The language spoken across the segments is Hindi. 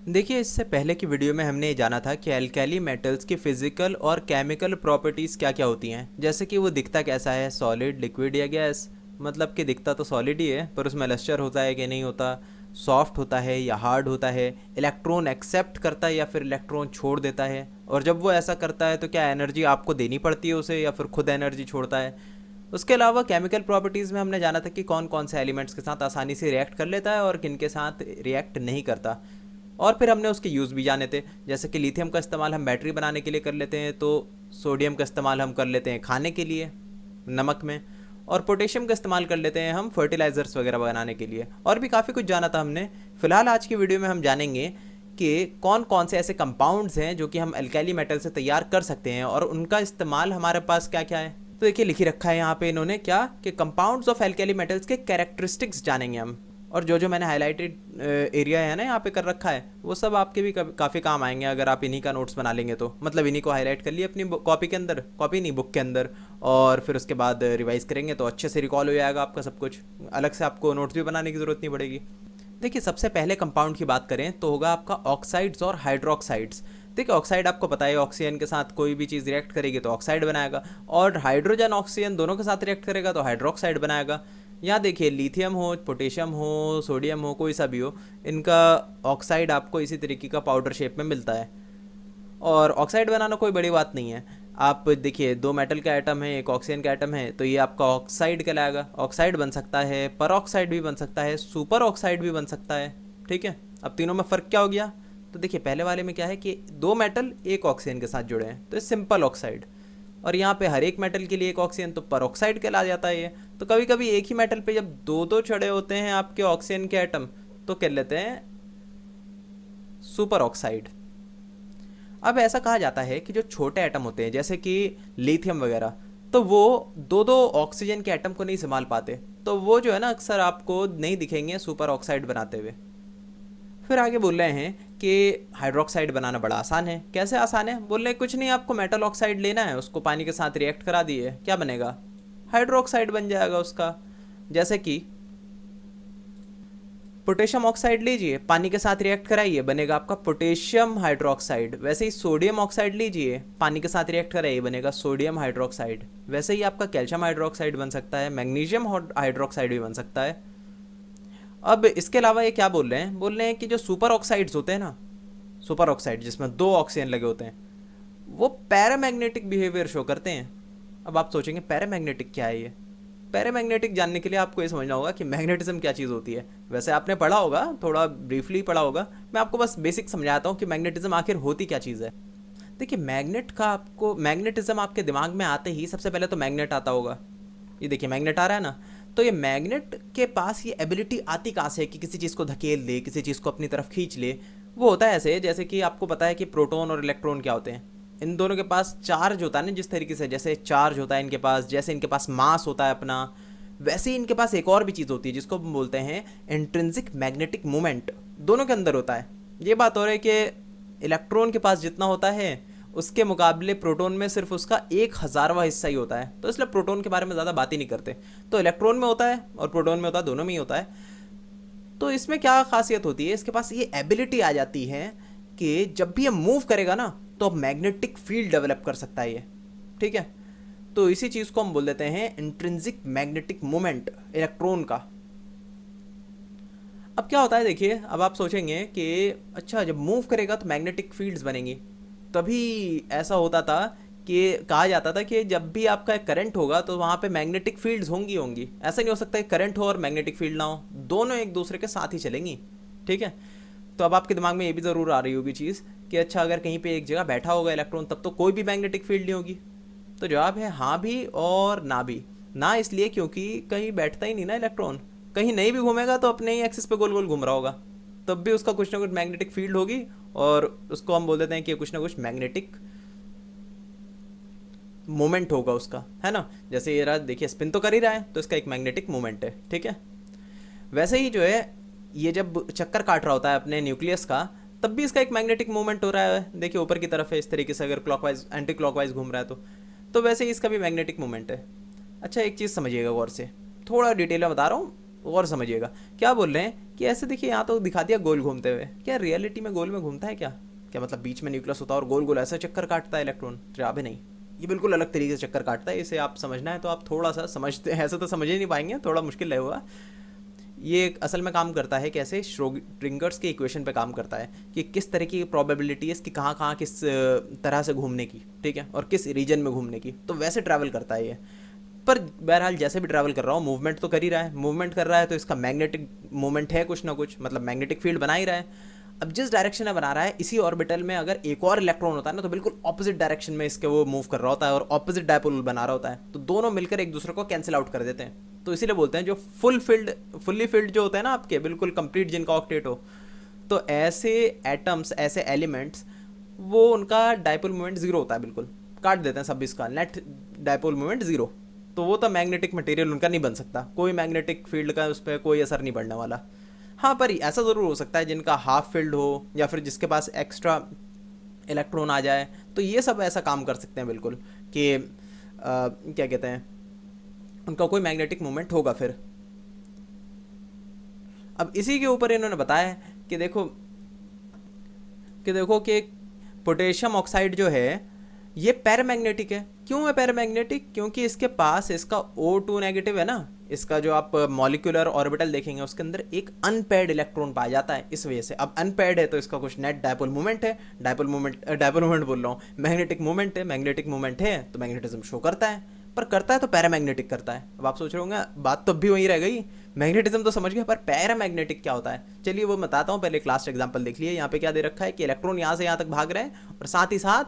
देखिए, इससे पहले की वीडियो में हमने ये जाना था कि एल्कैली मेटल्स की फिजिकल और केमिकल प्रॉपर्टीज़ क्या क्या होती हैं। जैसे कि वो दिखता कैसा है, सॉलिड, लिक्विड या गैस। मतलब कि दिखता तो सॉलिड ही है, पर उसमें लस्टर होता है कि नहीं होता, सॉफ्ट होता है या हार्ड होता है, इलेक्ट्रॉन एक्सेप्ट करता है या फिर इलेक्ट्रॉन छोड़ देता है, और जब वो ऐसा करता है तो क्या एनर्जी आपको देनी पड़ती है उसे या फिर खुद एनर्जी छोड़ता है। उसके अलावा केमिकल प्रॉपर्टीज़ में हमने जाना था कि कौन कौन से एलिमेंट्स के साथ आसानी से रिएक्ट कर लेता है और किन के साथ रिएक्ट नहीं करता। और फिर हमने उसके यूज़ भी जाने थे, जैसे कि लिथियम का इस्तेमाल हम बैटरी बनाने के लिए कर लेते हैं, तो सोडियम का इस्तेमाल हम कर लेते हैं खाने के लिए नमक में, और पोटेशियम का इस्तेमाल कर लेते हैं हम फर्टिलाइज़र्स वगैरह बनाने के लिए। और भी काफ़ी कुछ जाना था हमने। फ़िलहाल आज की वीडियो में हम जानेंगे कि कौन कौन से ऐसे कंपाउंड्स हैं जो कि हम अल्कैली मेटल से तैयार कर सकते हैं और उनका इस्तेमाल हमारे पास क्या क्या है। तो देखिए, लिखी रखा है यहाँ पे इन्होंने क्या कि कंपाउंड्स ऑफ अल्कैली मेटल्स के कैरेक्टरिस्टिक्स जानेंगे हम। और जो जो मैंने हाईलाइटेड एरिया है ना यहाँ पे कर रखा है, वो सब आपके भी काफ़ी काम आएंगे अगर आप इन्हीं का नोट्स बना लेंगे तो। मतलब इन्हीं को हाईलाइट कर लिए अपनी कॉपी के अंदर, कॉपी नहीं बुक के अंदर, और फिर उसके बाद रिवाइज करेंगे तो अच्छे से रिकॉल हो जाएगा आपका सब कुछ। अलग से आपको नोट्स भी बनाने की ज़रूरत नहीं पड़ेगी। देखिए, सबसे पहले कंपाउंड की बात करें तो होगा आपका ऑक्साइड्स और हाइड्रोक्साइड्स। देखिए, ऑक्साइड आपको पता है ऑक्सीजन के साथ कोई भी चीज़ रिएक्ट करेगी तो ऑक्साइड बनाएगा, और हाइड्रोजन ऑक्सीजन दोनों के साथ रिएक्ट करेगा तो हाइड्रोक्साइड बनाएगा। यहाँ देखिए, लिथियम हो, पोटेशियम हो, सोडियम हो, कोई सा भी हो, इनका ऑक्साइड आपको इसी तरीके का पाउडर शेप में मिलता है। और ऑक्साइड बनाना कोई बड़ी बात नहीं है। आप देखिए, दो मेटल का एटम है, एक ऑक्सीजन का एटम है, तो ये आपका ऑक्साइड कहलाएगा। ऑक्साइड बन सकता है, पर ऑक्साइड भी बन सकता है, सुपर ऑक्साइड भी बन सकता है। ठीक है, अब तीनों में फ़र्क क्या हो गया? तो देखिए, पहले वाले में क्या है कि दो मेटल एक ऑक्सीजन के साथ जुड़े हैं तो ये सिंपल ऑक्साइड, और यहाँ पे हर एक मेटल के लिए एक ऑक्सीजन तो पर ऑक्साइड कहला जाता है ये। तो कभी कभी एक ही मेटल पे जब दो दो चढ़े होते हैं आपके ऑक्सीजन के एटम, तो कह लेते हैं सुपर ऑक्साइड। अब ऐसा कहा जाता है कि जो छोटे एटम होते हैं जैसे कि लिथियम वगैरह, तो वो दो दो ऑक्सीजन के एटम को नहीं संभाल पाते, तो वो जो है ना अक्सर आपको नहीं दिखेंगे सुपर ऑक्साइड बनाते हुए। फिर आगे बोल रहे हैं कि हाइड्रोक्साइड बनाना बड़ा आसान है। कैसे आसान है? बोल रहे हैं कुछ नहीं, आपको मेटल ऑक्साइड लेना है, उसको पानी के साथ रिएक्ट करा दिए, क्या बनेगा? हाइड्रोक्साइड बन जाएगा उसका। जैसे कि पोटेशियम ऑक्साइड लीजिए, पानी के साथ रिएक्ट कराइए, बनेगा आपका पोटेशियम हाइड्रोक्साइड। वैसे ही सोडियम ऑक्साइड लीजिए, पानी के साथ रिएक्ट कराइए, बनेगा सोडियम हाइड्रोक्साइड। वैसे ही आपका कैल्शियम हाइड्रोक्साइड बन सकता है, मैग्नीशियम हाइड्रोक्साइड भी बन सकता है। अब इसके अलावा ये क्या बोल रहे हैं? बोल रहे हैं कि जो सुपर ऑक्साइड्स होते हैं ना, सुपर ऑक्साइड जिसमें दो ऑक्सीजन लगे होते हैं, वो पैरामैग्नेटिक बिहेवियर शो करते हैं। अब आप सोचेंगे पैरामैग्नेटिक क्या है ये? पैरामैग्नेटिक जानने के लिए आपको ये समझना होगा कि मैग्नेटिज्म क्या चीज़ होती है। वैसे आपने पढ़ा होगा, थोड़ा ब्रीफली पढ़ा होगा, मैं आपको बस बेसिक समझाता हूँ कि मैग्नेटिज्म आखिर होती क्या चीज़ है। देखिए, मैग्नेट का आपको मैग्नेटिज्म आपके दिमाग में आते ही सबसे पहले तो मैग्नेट आता होगा। ये देखिए, मैग्नेट आ रहा है ना, तो ये मैग्नेट के पास ये एबिलिटी आती कहाँ से कि किसी चीज़ को धकेल दे, किसी चीज़ को अपनी तरफ खींच ले? वो होता है ऐसे, जैसे कि आपको पता है कि प्रोटॉन और इलेक्ट्रॉन क्या होते हैं। इन दोनों के पास चार्ज होता है ना, जिस तरीके से जैसे चार्ज होता है इनके पास, जैसे इनके पास मास होता है अपना, वैसे ही इनके पास एक और भी चीज़ होती है जिसको हम बोलते हैं इंट्रिंसिक मैग्नेटिक मोमेंट। दोनों के अंदर होता है। ये बात हो रही है कि इलेक्ट्रॉन के पास जितना होता है उसके मुकाबले प्रोटॉन में सिर्फ उसका 1,000वां हिस्सा ही होता है, तो इसलिए प्रोटॉन के बारे में ज़्यादा बात ही नहीं करते। तो इलेक्ट्रॉन में होता है और प्रोटॉन में होता है, दोनों में ही होता है। तो इसमें क्या खासियत होती है, इसके पास ये एबिलिटी आ जाती है कि जब भी ये मूव करेगा ना तो मैग्नेटिक फील्ड डेवलप कर सकता है ये। ठीक है, तो इसी चीज़ को हम बोल देते हैं इंट्रिंसिक मैग्नेटिक मोमेंट इलेक्ट्रॉन का। अब क्या होता है देखिए, अब आप सोचेंगे कि अच्छा, जब मूव करेगा तो मैग्नेटिक फील्ड्स बनेंगी। तभी ऐसा होता था कि कहा जाता था कि जब भी आपका करंट होगा तो वहाँ पे मैग्नेटिक फील्ड्स होंगी होंगी। ऐसा नहीं हो सकता कि करंट हो और मैग्नेटिक फील्ड ना हो, दोनों एक दूसरे के साथ ही चलेंगी। ठीक है, तो अब आपके दिमाग में ये भी ज़रूर आ रही होगी चीज़ कि अच्छा, अगर कहीं पे एक जगह बैठा होगा इलेक्ट्रॉन तब तो कोई भी मैग्नेटिक फील्ड नहीं होगी। तो जवाब है हाँ भी और ना भी। ना इसलिए क्योंकि कहीं बैठता ही नहीं ना इलेक्ट्रॉन, कहीं नहीं भी घूमेगा तो अपने ही एक्सिस पे गोल गोल घूम रहा होगा, तब भी उसका कुछ ना कुछ मैग्नेटिक फील्ड होगी, और उसको हम बोल देते हैं कि कुछ ना कुछ मैग्नेटिक मोमेंट होगा उसका, है ना। जैसे ये रहा, देखिए स्पिन तो कर ही रहा है तो इसका एक मैग्नेटिक मोमेंट है। ठीक है, वैसे ही जो है ये जब चक्कर काट रहा होता है अपने न्यूक्लियस का, तब भी इसका एक मैग्नेटिक मूवमेंट हो रहा है। देखिए ऊपर की तरफ है इस तरीके से, अगर क्लॉकवाइज एंटी क्लॉकवाइज घूम रहा है तो वैसे ही इसका भी मैग्नेटिक मूवमेंट है। अच्छा, एक चीज़ समझिएगा गौर से, थोड़ा डिटेल में बता रहा हूँ, गौर समझिएगा। क्या बोल रहे हैं कि ऐसे देखिए यहाँ तो दिखा दिया गोल घूमते हुए, क्या रियलिटी में गोल में घूमता है क्या? क्या मतलब बीच में न्यूक्लियस होता है और गोल गोल ऐसा चक्कर काटता है इलेक्ट्रॉन? जवाब है नहीं, ये बिल्कुल अलग तरीके से चक्कर काटता है। इसे आप समझना है तो आप थोड़ा सा समझते हैं, ऐसे तो समझ ही नहीं पाएंगे, थोड़ा मुश्किल रहेगा। ये असल में काम करता है कैसे, श्रोडिंगर्स के इक्वेशन पे काम करता है कि किस तरह की प्रोबेबिलिटी है इसकी कहाँ कहाँ किस तरह से घूमने की, ठीक है, और किस रीजन में घूमने की, तो वैसे ट्रैवल करता है ये। पर बहरहाल जैसे भी ट्रैवल कर रहा हूँ, मूवमेंट तो कर ही रहा है, मूवमेंट कर रहा है तो इसका मैग्नेटिक मूवमेंट है कुछ ना कुछ, मतलब मैग्नेटिक फील्ड बना ही रहा है। अब जिस डायरेक्शन में बना रहा है, इसी ऑर्बिटल में अगर एक और इलेक्ट्रॉन होता है ना, तो बिल्कुल ऑपोजिट डायरेक्शन में इसके वो मूव कर रहा होता है और ऑपोजिट डायपोल बना रहा होता है, तो दोनों मिलकर एक दूसरे को कैंसिल आउट कर देते हैं। तो इसीलिए बोलते हैं जो फुल्ली फिल्ड जो होता है ना आपके, बिल्कुल कंप्लीट जिनका ऑक्टेट हो, तो ऐसे एटम्स, ऐसे एलिमेंट्स, वो उनका डायपोल मोमेंट जीरो होता है, बिल्कुल काट देते हैं सब, इसका नेट डायपोल मोमेंट जीरो। तो वो तो मैग्नेटिक मटेरियल उनका नहीं बन सकता, कोई मैग्नेटिक फील्ड का उस पर कोई असर नहीं पड़ने वाला। हाँ, पर ऐसा ज़रूर हो सकता है जिनका हाफ फील्ड हो या फिर जिसके पास एक्स्ट्रा इलेक्ट्रॉन आ जाए, तो ये सब ऐसा काम कर सकते हैं बिल्कुल कि क्या कहते हैं, उनका कोई मैग्नेटिक मूवमेंट होगा फिर। अब इसी के ऊपर इन्होंने बताया कि पोटेशियम ऑक्साइड जो है ये पैरामैग्नेटिक है। क्यों है पैरामैग्नेटिक? क्योंकि इसके पास इसका O2 नेगेटिव है ना, इसका जो आप मॉलिक्यूलर ऑर्बिटल देखेंगे उसके अंदर एक अनपेयर्ड इलेक्ट्रॉन पाया जाता है, इस वजह से। अब अनपेयर्ड है तो इसका कुछ नेट डायपोल मूवमेंट है, डायपोल मूवमेंट बोल रहा हूँ, मैग्नेटिक मूवमेंट है तो मैग्नेटिज्म शो करता है, पर करता है तो पैरामैग्नेटिक करता है। अब आप सोच रहे होंगे बात तो भी वहीं रह गई, मैग्नेटिज्म तो समझ गए, पर पैरामैग्नेटिक क्या होता है? चलिए वो बताता हूँ, पहले क्लास एग्जाम्पल देख लिए। यहाँ पे क्या दे रखा है कि इलेक्ट्रॉन यहाँ से यहाँ तक भाग रहे हैं और साथ ही साथ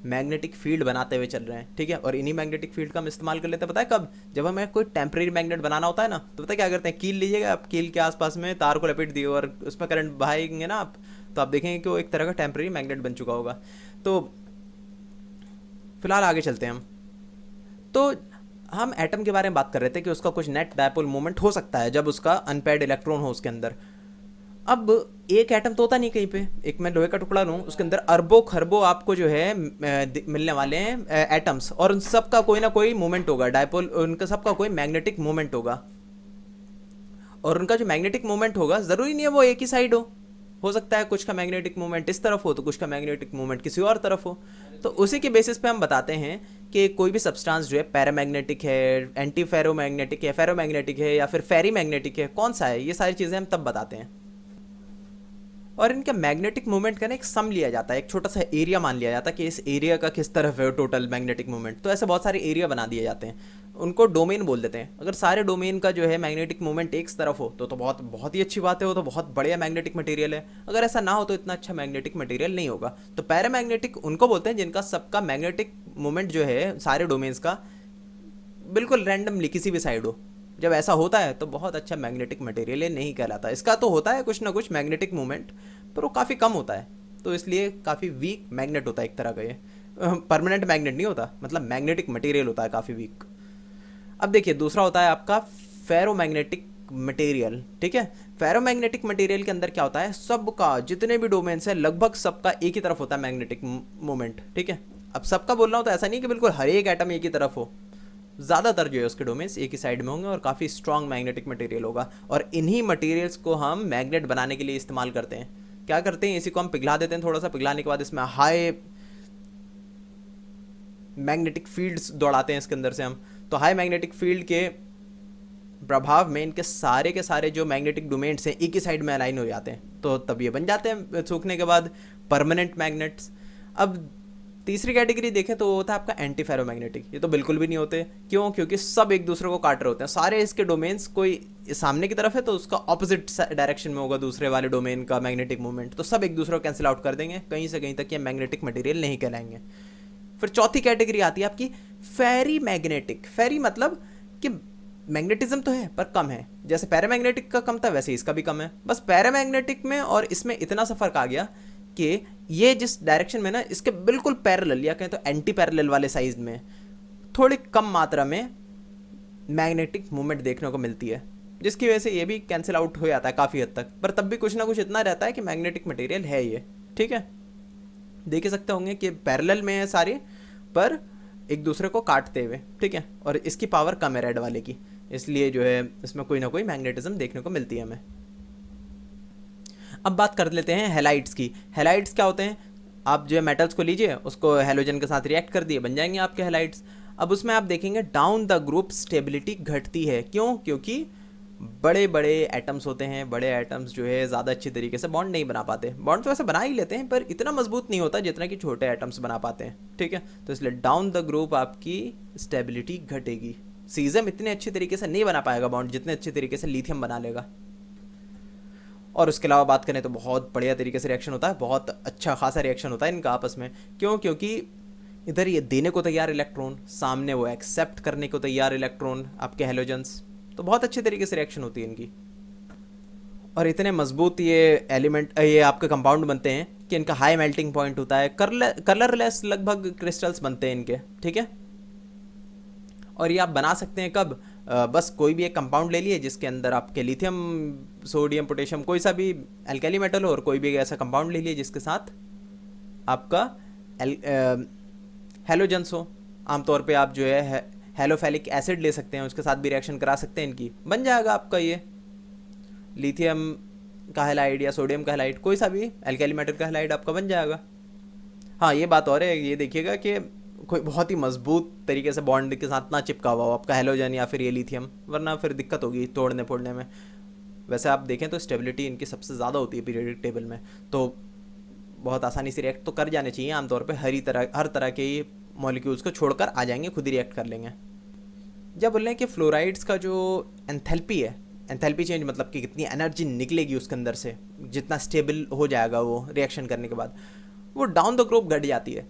मैग्नेटिक फील्ड बनाते हुए चल रहे हैं, ठीक है। और इन्हीं मैग्नेटिक फील्ड का हम इस्तेमाल कर लेते हैं, पता है कब? जब हमें कोई टेम्परेरी मैग्नेट बनाना होता है ना, तो पता है क्या करते हैं, कील लीजिएगा आप, कील के आसपास में तार को लपेट दिए और उसमें करंट बहाएंगे ना आप, तो आप देखेंगे कि वो एक तरह का टेम्परेरी मैग्नेट बन चुका होगा। तो फिलहाल आगे चलते हैं हम। तो हम एटम के बारे में बात कर रहे थे कि उसका कुछ नेट डायपोल मोमेंट हो सकता है जब उसका अनपेयर्ड इलेक्ट्रॉन हो उसके अंदर। अब एक एटम तो होता नहीं कहीं पे, एक मैं लोहे का टुकड़ा लूँ, उसके अंदर अरबों खरबों आपको जो है मिलने वाले हैं एटम्स, और उन सब का कोई ना कोई मूवमेंट होगा, डायपोल, उनका सबका कोई मैग्नेटिक मूवमेंट होगा। और उनका जो मैग्नेटिक मूवमेंट होगा ज़रूरी नहीं है वो एक ही साइड हो सकता है कुछ का मैग्नेटिक मूवमेंट इस तरफ हो तो कुछ का मैग्नेटिक मूवमेंट किसी और तरफ हो। तो उसी के बेसिस पे हम बताते हैं कि कोई भी सब्सटेंस जो है पैरामैग्नेटिक है, एंटी फेरोमैग्नेटिक है, फेरोमैग्नेटिक है या फिर फेरी मैग्नेटिक है, कौन सा है, ये सारी चीज़ें हम तब बताते हैं। और इनका मैग्नेटिक मूवमेंट का ना एक सम लिया जाता है, एक छोटा सा एरिया मान लिया जाता है कि इस एरिया का किस तरफ है टोटल मैग्नेटिक मूवमेंट। तो ऐसे बहुत सारे एरिया बना दिए जाते हैं, उनको डोमेन बोल देते हैं। अगर सारे डोमेन का जो है मैग्नेटिक मूवमेंट एक तरफ हो तो बहुत बहुत ही अच्छी बात है, वो तो बहुत बढ़िया मैग्नेटिक मटेरियल है। अगर ऐसा ना हो तो इतना अच्छा मैग्नेटिक मटेरियल नहीं होगा। तो पैरामैग्नेटिक उनको बोलते हैं जिनका सबका मैग्नेटिक मूवमेंट जो है सारे डोमेन्स का बिल्कुल रैंडमली किसी भी साइड हो। जब ऐसा होता है तो बहुत अच्छा मैग्नेटिक मटेरियल नहीं कहलाता। इसका तो होता है कुछ ना कुछ मैग्नेटिक मूवमेंट, पर वो काफ़ी कम होता है, तो इसलिए काफ़ी वीक मैग्नेट होता है एक तरह का। ये परमानेंट मैग्नेट नहीं होता, मतलब मैग्नेटिक मटेरियल होता है काफ़ी वीक। अब देखिए दूसरा होता है आपका फेरोमैग्नेटिक मटेरियल, ठीक है। फेरोमैग्नेटिक मटेरियल के अंदर क्या होता है, सबका जितने भी डोमेन्स हैं लगभग सबका एक ही तरफ होता है मैग्नेटिक मूवमेंट, ठीक है। अब सबका बोल रहा हूँ तो ऐसा नहीं कि बिल्कुल हर एक एटम एक ही तरफ हो, ज़्यादातर जो है उसके डोमेन्स एक ही साइड में होंगे और काफ़ी स्ट्रॉन्ग मैग्नेटिक मटेरियल होगा। और इन्हीं मटेरियल्स को हम मैग्नेट बनाने के लिए इस्तेमाल करते हैं। क्या करते हैं, इसी को हम पिघला देते हैं, थोड़ा सा पिघलाने के बाद इसमें हाई मैग्नेटिक फील्ड्स दौड़ाते हैं इसके अंदर से हम। तो हाई मैग्नेटिक फील्ड के प्रभाव में इनके सारे के सारे जो मैग्नेटिक डोमेन्स हैं एक ही साइड में अलाइन हो जाते हैं, तो तब ये बन जाते हैं सूखने के बाद परमानेंट मैग्नेट्स। अब तीसरी कैटेगरी देखें तो वो होता है आपका एंटी फेरोमैग्नेटिक। ये तो बिल्कुल भी नहीं होते, क्यों? क्योंकि सब एक दूसरे को काट रहे होते हैं, सारे इसके डोमेन्स, कोई सामने की तरफ है तो उसका ऑपोजिट डायरेक्शन में होगा दूसरे वाले डोमेन का मैग्नेटिक मूवमेंट, तो सब एक दूसरे को कैंसिल आउट कर देंगे, कहीं से कहीं तक ये मैग्नेटिक मटेरियल नहीं कहलाएंगे। फिर चौथी कैटेगरी आती है आपकी फेरी मैग्नेटिक। फेरी मतलब कि मैग्नेटिज्म तो है पर कम है, जैसे पैरामैग्नेटिक का कम था वैसे इसका भी कम है। बस पैरामैग्नेटिक में और इसमें इतना सा फर्क आ गया कि ये जिस डायरेक्शन में ना इसके बिल्कुल पैरेलल या कहें तो एंटी पैरेलल वाले साइज में थोड़ी कम मात्रा में मैग्नेटिक मूवमेंट देखने को मिलती है, जिसकी वजह से ये भी कैंसिल आउट हो जाता है काफ़ी हद तक। पर तब भी कुछ ना कुछ इतना रहता है कि मैग्नेटिक मटेरियल है ये, ठीक है। देख सकते होंगे कि पैरेलल में है सारे, पर एक दूसरे को काटते हुए, ठीक है। और इसकी पावर कम है रेड वाले की, इसलिए जो है इसमें कोई ना कोई मैग्नेटिज्म देखने को मिलती है हमें। अब बात कर लेते हैं हैलाइड्स की। हैलाइड्स क्या होते हैं? आप जो है मेटल्स को लीजिए, उसको हैलोजन के साथ रिएक्ट कर दिए, बन जाएंगे आपके हैलाइड्स। अब उसमें आप देखेंगे डाउन द ग्रुप स्टेबिलिटी घटती है। क्यों? क्योंकि बड़े बड़े एटम्स होते हैं, बड़े एटम्स जो है ज़्यादा अच्छी तरीके से बॉन्ड नहीं बना पाते। बॉन्ड तो वैसे बना ही लेते हैं पर इतना मजबूत नहीं होता जितना कि छोटे एटम्स बना पाते हैं, ठीक है। तो इसलिए डाउन द ग्रुप आपकी स्टेबिलिटी घटेगी। सीज़म इतने अच्छे तरीके से नहीं बना पाएगा बॉन्ड जितने अच्छे तरीके से लिथियम बना लेगा। और उसके अलावा बात करें तो बहुत बढ़िया तरीके से रिएक्शन होता है, बहुत अच्छा खासा रिएक्शन होता है इनका आपस में। क्यों? क्योंकि इधर ये देने को तैयार इलेक्ट्रॉन, सामने वो एक्सेप्ट करने को तैयार इलेक्ट्रॉन, आपके हेलोजन्स। तो बहुत अच्छे तरीके से रिएक्शन होती है इनकी। और इतने मजबूत ये एलिमेंट, ये आपके कंपाउंड बनते हैं कि इनका हाई मेल्टिंग पॉइंट होता है। कलरलेस लगभग क्रिस्टल्स बनते हैं इनके, ठीक है। और ये आप बना सकते हैं कब? बस कोई भी एक कंपाउंड ले लिए जिसके अंदर आपके लिथियम, सोडियम, पोटेशियम, कोई सा भी एल्कली मेटल हो, और कोई भी ऐसा कंपाउंड ले लिए जिसके साथ आपका हेलोजन्स हो। आमतौर पे आप जो है हेलोफेलिक एसिड ले सकते हैं, उसके साथ भी रिएक्शन करा सकते हैं इनकी, बन जाएगा आपका ये लिथियम का हैलाइड या सोडियम का हैलाइड, कोई सा भी एल्कली मेटल का हैलाइड आपका बन जाएगा। हाँ, ये बात और है, ये देखिएगा कि कोई बहुत ही मजबूत तरीके से बॉन्ड के साथ ना चिपका हुआ हो आपका हेलोजन या फिर ये लिथियम, वरना फिर दिक्कत होगी तोड़ने फोड़ने में। वैसे आप देखें तो स्टेबिलिटी इनकी सबसे ज़्यादा होती है पीरियोडिक टेबल में, तो बहुत आसानी से रिएक्ट तो कर जाने चाहिए आमतौर पे। हर तरह के मॉलिक्यूल्स को छोड़कर आ जाएंगे, खुद ही रिएक्ट कर लेंगे। जब बोल रहे हैं कि फ्लोराइड्स का जो एंथैल्पी है, एंथैल्पी चेंज मतलब कि कितनी एनर्जी निकलेगी उसके अंदर से, जितना स्टेबल हो जाएगा वो रिएक्शन करने के बाद, वो डाउन द ग्रुप घट जाती है।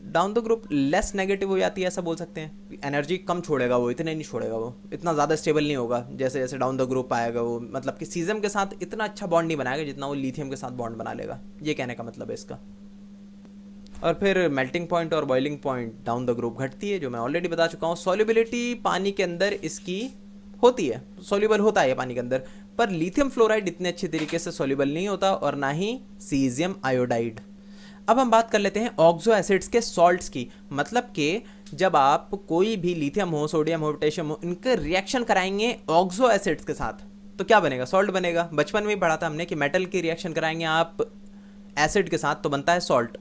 Down the group less negative हो जाती है, ऐसा बोल सकते हैं। एनर्जी कम छोड़ेगा वो, इतने नहीं छोड़ेगा वो, इतना ज़्यादा स्टेबल नहीं होगा जैसे जैसे डाउन द ग्रुप आएगा वो। मतलब कि सीजम के साथ इतना अच्छा बॉन्ड नहीं बनाएगा जितना वो लिथियम के साथ बॉन्ड बना लेगा, ये कहने का मतलब है इसका। और फिर मेल्टिंग पॉइंट और boiling point down the group घटती है, जो मैं ऑलरेडी बता चुका हूँ। सॉल्युबिलिटी पानी के अंदर इसकी होती है, सॉल्युबल होता है पानी के अंदर, पर लिथियम फ्लोराइड इतने अच्छे तरीके से सॉल्युबल नहीं होता, और ना ही सीजियम आयोडाइड। अब हम बात कर लेते हैं ऑक्सो एसिड्स के सॉल्ट्स की। मतलब कि जब आप कोई भी लिथियम हो, सोडियम हो, पोटेशियम हो, इनके रिएक्शन कराएंगे ऑक्सो एसिड्स के साथ तो क्या बनेगा? सॉल्ट बनेगा। बचपन में ही पढ़ा था हमने कि मेटल की रिएक्शन कराएंगे आप एसिड के साथ तो बनता है सॉल्ट।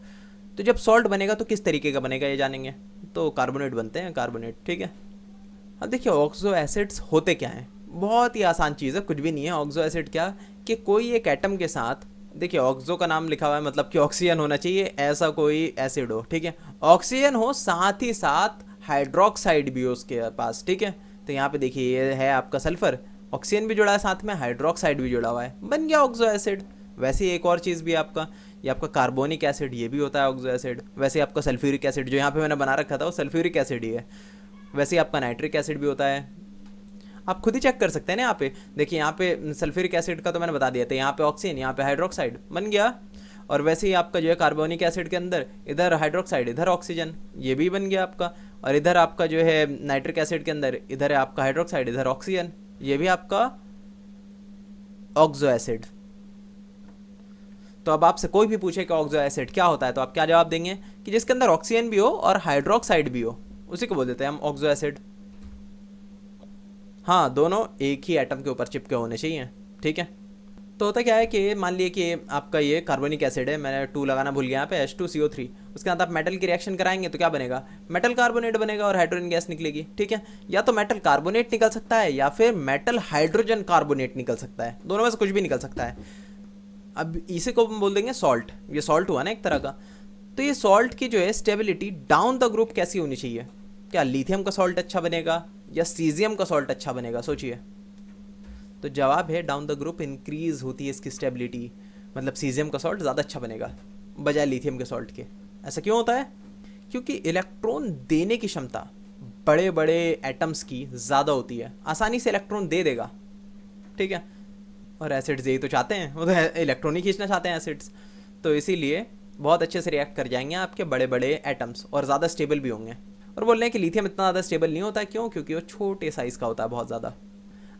तो जब सॉल्ट बनेगा तो किस तरीके का बनेगा ये जानेंगे। तो कार्बोनेट बनते हैं, कार्बोनेट, ठीक है। अब देखिए ऑक्सो एसिड्स होते क्या हैं, बहुत ही आसान चीज़ है, कुछ भी नहीं है। ऑक्सो एसिड क्या कि कोई एक एटम के साथ, देखिए ऑक्सो का नाम लिखा हुआ है मतलब कि ऑक्सीजन होना चाहिए, ऐसा कोई एसिड हो, ठीक है। ऑक्सीजन हो, साथ ही साथ हाइड्रोक्साइड भी हो उसके पास, ठीक है। तो यहाँ पे देखिए ये है आपका सल्फर, ऑक्सीजन भी जुड़ा है साथ में, हाइड्रोक्साइड भी जुड़ा हुआ है, बन गया ऑक्सो एसिड। वैसे ही एक और चीज़ भी है आपका, ये आपका कार्बोनिक एसिड, ये भी होता है ऑक्सो एसिड। वैसे आपका सल्फ्यूरिक एसिड जो यहाँ पे मैंने बना रखा था वो सल्फ्यूरिक एसिड ही है। वैसे ही आपका नाइट्रिक एसिड भी होता है, आप खुद ही चेक कर सकते हैं ना। यहाँ पे देखिए, यहाँ पे सल्फ्यूरिक एसिड का तो मैंने बता दिया था, यहाँ पे ऑक्सीजन, यहाँ पे हाइड्रोक्साइड, बन गया। और वैसे ही आपका जो है कार्बोनिक एसिड के अंदर इधर हाइड्रोक्साइड, इधर ऑक्सीजन, ये भी बन गया आपका। और इधर आपका जो है नाइट्रिक एसिड के अंदर इधर है आपका हाइड्रोक्साइड, इधर ऑक्सीजन, ये भी आपका ऑक्सो एसिड। तो अब आपसे कोई भी पूछे कि ऑक्सो एसिड क्या होता है तो आप क्या जवाब देंगे? कि जिसके अंदर ऑक्सीजन भी हो और हाइड्रोक्साइड भी हो, उसी को बोल देते हैं हम ऑक्सो एसिड। हाँ, दोनों एक ही एटम के ऊपर चिपके होने चाहिए, ठीक है। तो होता क्या है कि मान लिए कि आपका ये कार्बोनिक एसिड है, मैंने 2 लगाना भूल गया यहाँ पे, H2CO3, उसके साथ आप मेटल की रिएक्शन कराएंगे तो क्या बनेगा? मेटल कार्बोनेट बनेगा और हाइड्रोजन गैस निकलेगी, ठीक है। या तो मेटल कार्बोनेट निकल सकता है या फिर मेटल हाइड्रोजन कार्बोनेट निकल सकता है, दोनों में से कुछ भी निकल सकता है। अब इसी को हम बोल देंगे सॉल्ट, ये सॉल्ट हुआ ना एक तरह का। तो ये सॉल्ट की जो है स्टेबिलिटी डाउन द ग्रुप कैसी होनी चाहिए? क्या लिथियम का सॉल्ट अच्छा बनेगा या सीजियम का सॉल्ट अच्छा बनेगा? सोचिए। तो जवाब है डाउन द ग्रुप इंक्रीज होती है इसकी स्टेबिलिटी, मतलब सीजियम का सॉल्ट ज़्यादा अच्छा बनेगा बजाय लिथियम के सॉल्ट के। ऐसा क्यों होता है? क्योंकि इलेक्ट्रॉन देने की क्षमता बड़े बड़े एटम्स की ज़्यादा होती है, आसानी से इलेक्ट्रॉन दे देगा, ठीक है। और एसिड्स यही तो चाहते हैं, वो तो इलेक्ट्रॉन ही खींचना चाहते हैं एसिड्स। तो इसीलिए बहुत अच्छे से रिएक्ट कर जाएंगे आपके बड़े बड़े एटम्स और ज़्यादा स्टेबल भी होंगे। और बोल रहे हैं कि लिथियम इतना ज़्यादा स्टेबल नहीं होता है, क्यों? क्योंकि वो छोटे साइज़ का होता है बहुत ज़्यादा।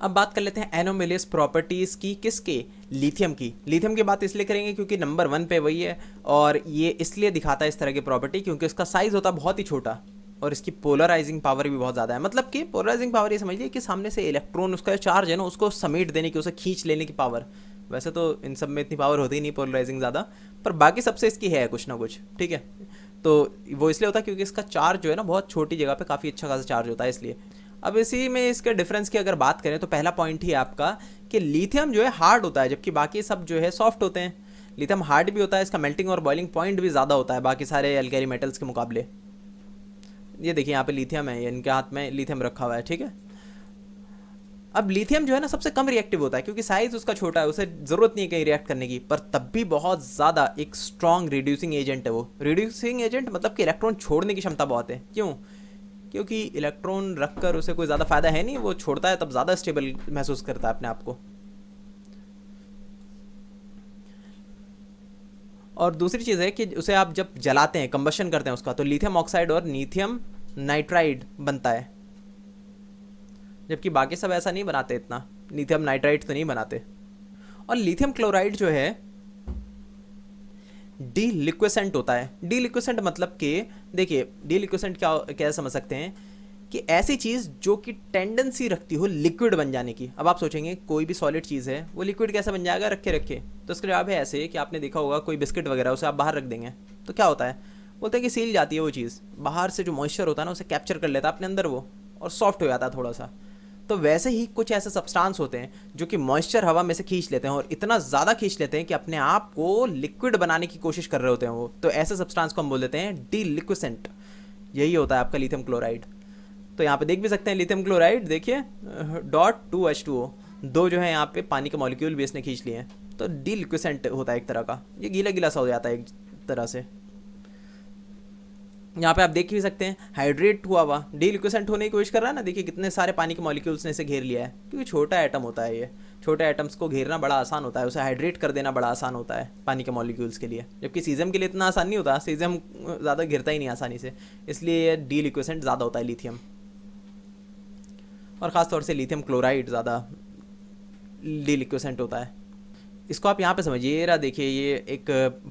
अब बात कर लेते हैं एनोमेलियस प्रॉपर्टीज़ की, किसके? लिथियम की। लिथियम की बात इसलिए करेंगे क्योंकि नंबर 1 पे वही है, और ये इसलिए दिखाता है इस तरह की प्रॉपर्टी क्योंकि इसका साइज़ होता है बहुत ही छोटा और इसकी पोलराइजिंग पावर भी बहुत ज़्यादा है। मतलब कि पोलराइजिंग पावर ये समझिए कि सामने से इलेक्ट्रॉन, उसका चार्ज है ना, उसको समेट देने की, उसे खींच लेने की पावर वैसे तो इन सब में इतनी पावर होती ही नहीं पोलराइजिंग ज़्यादा, पर बाकी सबसे इसकी है कुछ ना कुछ, ठीक है। तो वो इसलिए होता है क्योंकि इसका चार्ज जो है ना बहुत छोटी जगह पे काफ़ी अच्छा खासा चार्ज होता है, इसलिए। अब इसी में इसके डिफरेंस की अगर बात करें तो पहला पॉइंट ही है आपका कि लिथियम जो है हार्ड होता है, जबकि बाकी सब जो है सॉफ्ट होते हैं। लिथियम हार्ड भी होता है, इसका मेल्टिंग और बॉइलिंग पॉइंट भी ज़्यादा होता है बाकी सारे एल्कली मेटल्स के मुकाबले। ये देखिए यहाँ पे लिथियम है, इनके हाथ में लिथियम रखा हुआ है, ठीक है। अब लिथियम जो है ना सबसे कम रिएक्टिव होता है क्योंकि साइज उसका छोटा है, उसे ज़रूरत नहीं है कहीं रिएक्ट करने की, पर तब भी बहुत ज़्यादा एक स्ट्रॉन्ग रिड्यूसिंग एजेंट है वो। रिड्यूसिंग एजेंट मतलब कि इलेक्ट्रॉन छोड़ने की क्षमता बहुत है। क्यों? क्योंकि इलेक्ट्रॉन रखकर उसे कोई ज़्यादा फायदा है नहीं, वो छोड़ता है तब ज़्यादा स्टेबल महसूस करता है अपने आप को। और दूसरी चीज़ है कि उसे आप जब जलाते हैं, कंबशन करते हैं उसका, तो लिथियम ऑक्साइड और लिथियम नाइट्राइड बनता है, जबकि बाकी सब ऐसा नहीं बनाते इतना, लिथियम नाइट्राइड तो नहीं बनाते। और लिथियम क्लोराइड जो है डी लिक्वेसेंट होता है। डी लिक्वेसेंट मतलब कि देखिए डी लिक्वेसेंट क्या क्या समझ सकते हैं कि ऐसी चीज़ जो कि टेंडेंसी रखती हो लिक्विड बन जाने की। अब आप सोचेंगे कोई भी सॉलिड चीज़ है वो लिक्विड कैसे बन जाएगा रखे रखे, तो इसका जवाब है ऐसे कि आपने देखा होगा कोई बिस्किट वगैरह उसे आप बाहर रख देंगे तो क्या होता है, बोलते हैं कि सील जाती है वो चीज़, बाहर से जो मॉइस्चर होता है ना उसे कैप्चर कर लेता है अपने अंदर वो, और सॉफ्ट हो जाता है थोड़ा सा। तो वैसे ही कुछ ऐसे सब्सटेंस होते हैं जो कि मॉइस्चर हवा में से खींच लेते हैं और इतना ज़्यादा खींच लेते हैं कि अपने आप को लिक्विड बनाने की कोशिश कर रहे होते हैं वो, तो ऐसे सब्सटेंस को हम बोल देते हैं डी लिक्विसेंट। यही होता है आपका लिथियम क्लोराइड। तो यहाँ पे देख भी सकते हैं लिथियम क्लोराइड, देखिए .2H2O, दो जो है यहाँ पे पानी के मॉलिक्यूल भी इसने खींच लिए हैं, तो डी लिक्विसेंट होता है एक तरह का, ये गीला गीला सा हो जाता है एक तरह से। यहाँ पे आप देख भी सकते हैं हाइड्रेट हुआ हुआ डी लिक्विसेंट होने की कोशिश कर रहा है ना, देखिए कितने सारे पानी के मॉलिक्यूल्स ने इसे घेर लिया है, क्योंकि छोटा एटम होता है ये, छोटे एटम्स को घेरना बड़ा आसान होता है, उसे हाइड्रेट कर देना बड़ा आसान होता है पानी के मॉलिक्यूल्स के लिए, जबकि सीजियम के लिए इतना आसान नहीं होता, सीजियम ज़्यादा घिरता ही नहीं आसानी से, इसलिए ये डी लिक्विसेंट ज़्यादा होता है लिथियम। और ख़ास तौर से लिथियम क्लोराइड ज़्यादा डी लिक्विसेंट होता है। इसको आप यहाँ पे समझिए, ये रहा देखिए, ये एक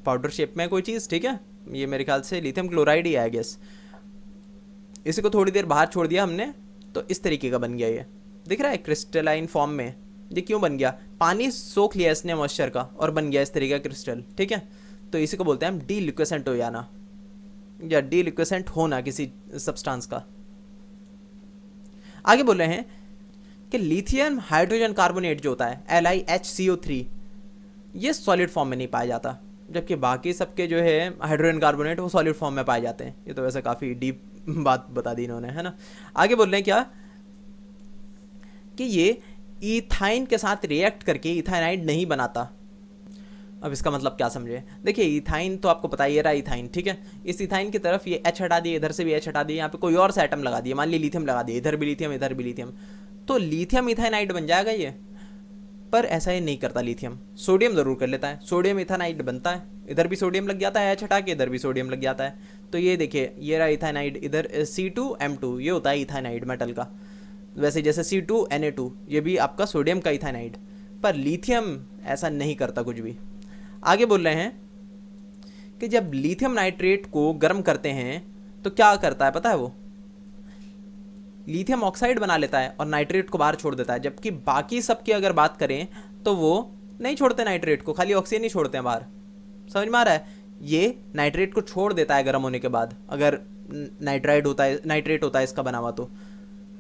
पाउडर शेप में कोई चीज़, ठीक है, ये मेरे ख्याल से लिथियम क्लोराइड ही है आई गेस। इसी को थोड़ी देर बाहर छोड़ दिया हमने तो इस तरीके का बन गया, ये दिख रहा है क्रिस्टलाइन फॉर्म में। ये क्यों बन गया? पानी सोख लिया इसने मॉइस्चर का और बन गया इस तरीके का क्रिस्टल, ठीक है। तो इसी को बोलते हैं हम डी लिक्विसेंट हो जाना, या डी लिक्विसेंट होना किसी सब्सटेंस का। आगे बोल रहे हैं कि लिथियम हाइड्रोजन कार्बोनेट जो होता है LiHCO3, ये सॉलिड फॉर्म में नहीं पाया जाता, जबकि बाकी सबके जो है हाइड्रोजन कार्बोनेट वो सॉलिड फॉर्म में पाए जाते हैं। ये तो वैसे काफ़ी डीप बात बता दी इन्होंने, है ना। आगे बोल रहे हैं क्या कि ये इथाइन के साथ रिएक्ट करके इथाइनाइड नहीं बनाता। अब इसका मतलब क्या समझे? देखिए इथाइन तो आपको पता ही है रहा, इथाइन, ठीक है। इस इथाइन की तरफ ये H हटा दिए, इधर से भी H हटा दिए, यहाँ पे कोई और सा एटम लगा दिए, मान ली लिथियम लगा दिए, इधर भी लिथियम इधर भी लिथियम, तो लिथियम इथाइनाइड बन जाएगा ये। पर ऐसा ही नहीं करता लिथियम, सोडियम ज़रूर कर लेता है, सोडियम इथानाइड बनता है, इधर भी सोडियम लग जाता है, H हटा के इधर भी सोडियम लग जाता है। तो ये देखिए ये रहा इथानाइड, इधर C2M2, ये होता है इथानाइड मेटल का। वैसे जैसे C2Na2, ये भी आपका सोडियम का इथानाइड, पर लिथियम ऐसा नहीं करता कुछ भी। आगे बोल रहे हैं कि जब लिथियम नाइट्रेट को गर्म करते हैं तो क्या करता है पता है? वो लिथियम ऑक्साइड बना लेता है और नाइट्रेट को बाहर छोड़ देता है, जबकि बाकी सब की अगर बात करें तो वो नहीं छोड़ते नाइट्रेट को, खाली ऑक्सीजन ही छोड़ते हैं बाहर। समझ में आ रहा है? ये नाइट्रेट को छोड़ देता है गर्म होने के बाद, अगर नाइट्रेट होता है इसका बना हुआ तो,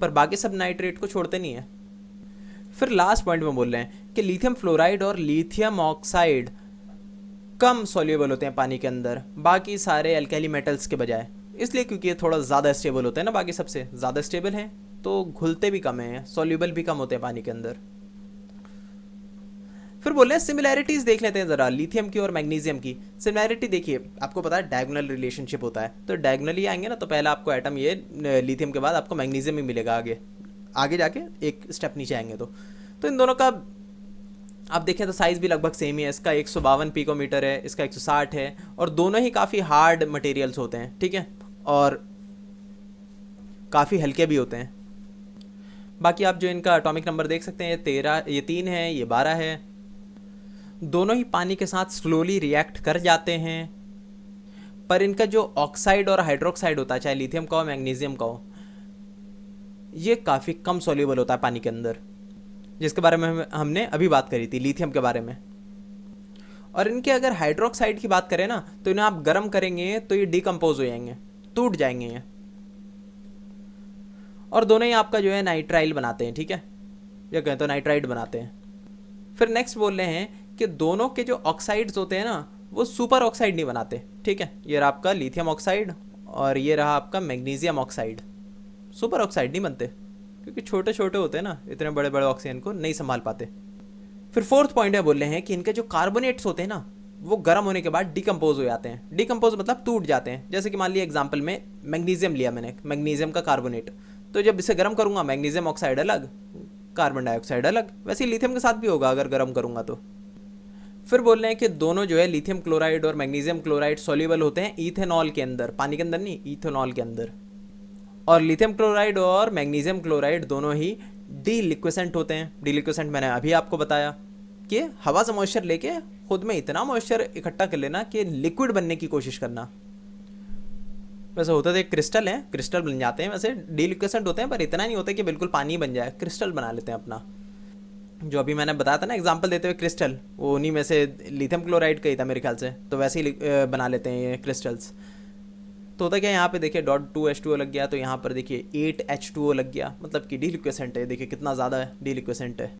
पर बाकी सब नाइट्रेट को छोड़ते नहीं है। फिर लास्ट पॉइंट में बोल रहे हैं कि लिथियम फ्लोराइड और लिथियम ऑक्साइड कम सॉल्युबल होते हैं पानी के अंदर बाकी सारे अल्कली मेटल्स के बजाय, इसलिए क्योंकि ये थोड़ा ज़्यादा स्टेबल होते हैं ना, बाकी सबसे ज़्यादा स्टेबल हैं, तो घुलते भी कम हैं, सॉल्युबल भी कम होते हैं पानी के अंदर। फिर बोल रहे हैं सिमिलैरिटीज़ देख लेते हैं ज़रा लिथियम की और मैग्नीशियम की। सिमिलैरिटी देखिए, आपको पता है डायगोनल रिलेशनशिप होता है, तो डायगोनली आएंगे ना तो पहला आपको एटम ये लिथियम के बाद आपको मैग्नीशियम ही मिलेगा, आगे आगे जाके एक स्टेप नीचे आएंगे तो इन दोनों का आप देखें तो साइज़ भी लगभग सेम ही है। इसका 152 पिकोमीटर है, इसका 160 है, और दोनों ही काफ़ी हार्ड मटेरियल्स होते हैं, ठीक है, और काफ़ी हल्के भी होते हैं। बाकी आप जो इनका एटॉमिक नंबर देख सकते हैं, ये 13, ये 3 है, ये 12 है। दोनों ही पानी के साथ स्लोली रिएक्ट कर जाते हैं, पर इनका जो ऑक्साइड और हाइड्रोक्साइड होता है, चाहे लिथियम का हो मैग्नीशियम का हो, ये काफ़ी कम सॉल्युबल होता है पानी के अंदर। जिसके बारे में हमने अभी बात करी थी, लिथियम के बारे में। और इनके अगर हाइड्रोक्साइड की बात करें ना, तो इन्हें आप गर्म करेंगे तो ये डिकम्पोज हो जाएंगे, टूट जाएंगे ये। और दोनों ही आपका जो है नाइट्राइल बनाते हैं, ठीक है, या कहें तो नाइट्राइड बनाते हैं। फिर नेक्स्ट बोल रहे हैं कि दोनों के जो ऑक्साइड्स होते हैं ना, वो सुपर ऑक्साइड नहीं बनाते, ठीक है। ये रहा आपका लिथियम ऑक्साइड और ये रहा आपका मैग्नीशियम ऑक्साइड। सुपर ऑक्साइड नहीं बनते क्योंकि छोटे छोटे होते हैं ना, इतने बड़े बड़े ऑक्सीजन को नहीं संभाल पाते। फिर फोर्थ पॉइंट है, बोल रहे हैं कि इनके जो कार्बोनेट्स होते हैं ना, वो गर्म होने के बाद डिकम्पोज हो जाते हैं। डिकम्पोज मतलब टूट जाते हैं। जैसे कि मान लिया एग्जांपल में मैग्नीशियम लिया मैंने, मैग्नीशियम का कार्बोनेट, तो जब इसे गर्म करूंगा मैग्नीशियम ऑक्साइड अलग, कार्बन डाइऑक्साइड अलग। वैसे ही लिथियम के साथ भी होगा अगर गर्म करूंगा तो। फिर बोल रहे हैं कि दोनों जो है लिथियम क्लोराइड और मैग्नीशियम क्लोराइड सॉल्युबल होते हैं इथेनॉल के अंदर, पानी के अंदर नहीं, इथेनॉल के अंदर। और लिथियम क्लोराइड और मैग्नीशियम क्लोराइड दोनों ही डीलिक्विसेंट होते हैं। डीलिक्विसेंट मैंने अभी आपको बताया कि हवा से मॉइस्चर लेके खुद में इतना मॉइस्चर इकट्ठा कर लेना कि लिक्विड बनने की कोशिश करना। वैसे होता तो एक क्रिस्टल है, क्रिस्टल बन जाते हैं। वैसे डीलिक्विसेंट होते हैं पर इतना नहीं होता कि बिल्कुल पानी बन जाए, क्रिस्टल बना लेते हैं अपना। जो अभी मैंने बताया था ना एग्जांपल देते हुए क्रिस्टल, वो उन्हीं में से लिथियम क्लोराइड का ही था मेरे ख्याल से, तो वैसे ही बना लेते हैं ये क्रिस्टल्स। तो होता क्या है, यहाँ पे देखिए .2H2O लग गया, तो यहाँ पर देखिए 8H2O लग गया, मतलब कि डीलिक्विसेंट है। देखिए कितना ज़्यादा डीलिक्विसेंट है।